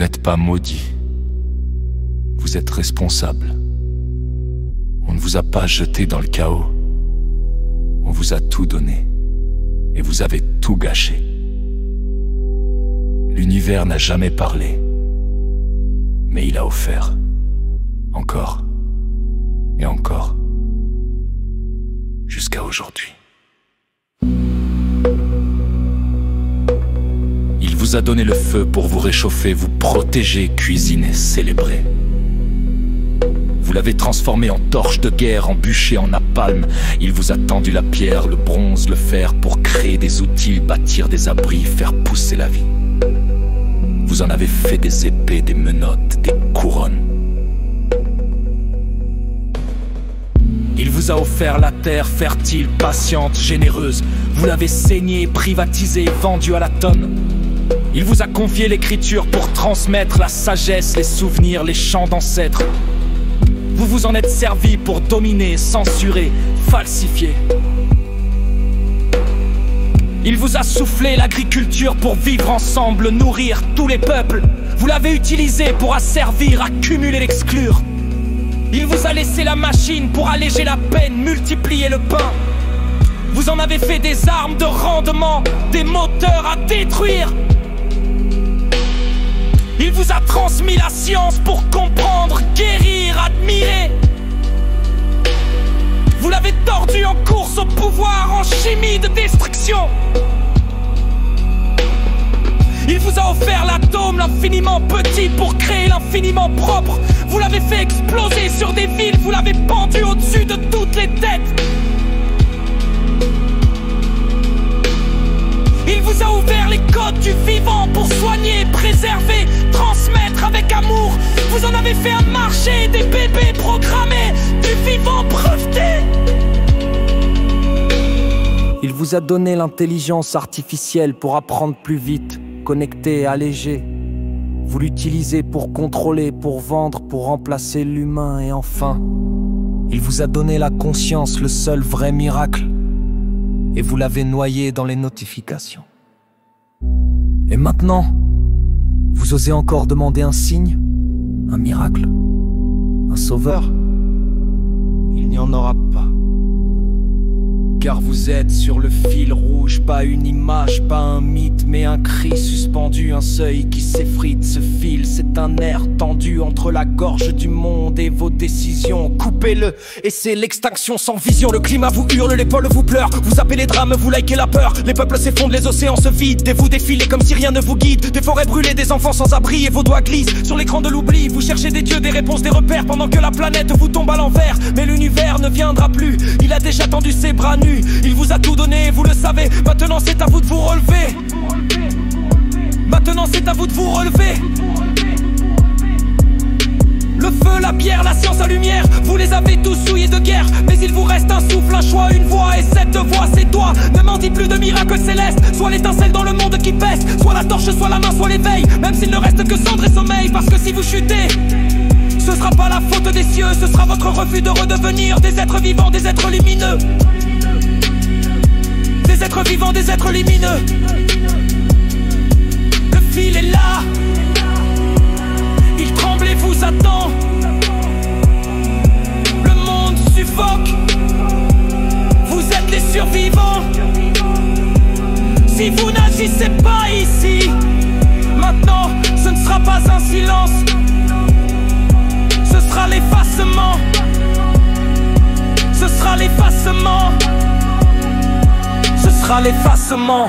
n'êtes pas maudit. Vous êtes responsable. On ne vous a pas jeté dans le chaos. On vous a tout donné. Et vous avez tout gâché. L'univers n'a jamais parlé. Mais il a offert. Encore. Et encore. Jusqu'à aujourd'hui. Il vous a donné le feu pour vous réchauffer, vous protéger, cuisiner, célébrer. Vous l'avez transformé en torche de guerre, en bûcher, en napalm. Il vous a tendu la pierre, le bronze, le fer pour créer des outils, bâtir des abris, faire pousser la vie. Vous en avez fait des épées, des menottes, des couronnes. Il vous a offert la terre fertile, patiente, généreuse. Vous l'avez saignée, privatisée, vendue à la tonne. Il vous a confié l'écriture pour transmettre la sagesse, les souvenirs, les chants d'ancêtres. Vous vous en êtes servi pour dominer, censurer, falsifier. Il vous a soufflé l'agriculture pour vivre ensemble, nourrir tous les peuples. Vous l'avez utilisé pour asservir, accumuler, l'exclure. Il vous a laissé la machine pour alléger la peine, multiplier le pain. Vous en avez fait des armes de rendement, des moteurs à détruire. Il vous a transmis la science pour comprendre, guérir, admirer. Vous l'avez tordu en course au pouvoir, en chimie de destruction. Il vous a offert l'atome, l'infiniment petit, pour créer l'infiniment propre. Vous l'avez fait exploser sur des villes, vous l'avez pendu au-dessus de toutes les têtes. Il vous a ouvert les codes du vivant pour soigner, préserver, transmettre avec amour. Vous en avez fait un marché, des bébés programmés, du vivant breveté. Il vous a donné l'intelligence artificielle pour apprendre plus vite, connecter, alléger. Vous l'utilisez pour contrôler, pour vendre, pour remplacer l'humain. Et enfin, il vous a donné la conscience, le seul vrai miracle. Et vous l'avez noyé dans les notifications. Et maintenant, vous osez encore demander un signe, un miracle, un sauveur? Il n'y en aura pas. Car vous êtes sur le fil rouge, pas une image, pas un mythe, mais un cri suspendu, un seuil qui s'effrite. Ce fil, c'est un air tendu entre la gorge du monde et vos décisions. Coupez-le, et c'est l'extinction sans vision. Le climat vous hurle, les pôles vous pleurent. Vous appelez les drames, vous likez la peur. Les peuples s'effondrent, les océans se vident. Et vous défilez comme si rien ne vous guide. Des forêts brûlées, des enfants sans abri, et vos doigts glissent sur l'écran de l'oubli. Vous cherchez des dieux, des réponses, des repères, pendant que la planète vous tombe à l'envers. Mais l'univers ne viendra plus, il a déjà tendu ses bras nus. Il vous a tout donné, vous le savez. Maintenant c'est à vous de vous relever. Maintenant c'est à vous de vous relever. Le feu, la pierre, la science, la lumière, vous les avez tous souillés de guerre. Mais il vous reste un souffle, un choix, une voix. Et cette voix, c'est toi. Ne m'en dis plus de miracles célestes. Soit l'étincelle dans le monde qui pèse, soit la torche, soit la main, soit l'éveil. Même s'il ne reste que cendre et sommeil. Parce que si vous chutez, ce sera pas la faute des cieux. Ce sera votre refus de redevenir des êtres vivants, des êtres lumineux. Des êtres vivants, des êtres lumineux. Le fil est là. Il tremble et vous attend. Le monde suffoque. Vous êtes les survivants. Si vous n'agissez pas ici, maintenant, ce ne sera pas un silence. Ce sera l'effacement. Ce sera l'effacement. Ce sera l'effacement.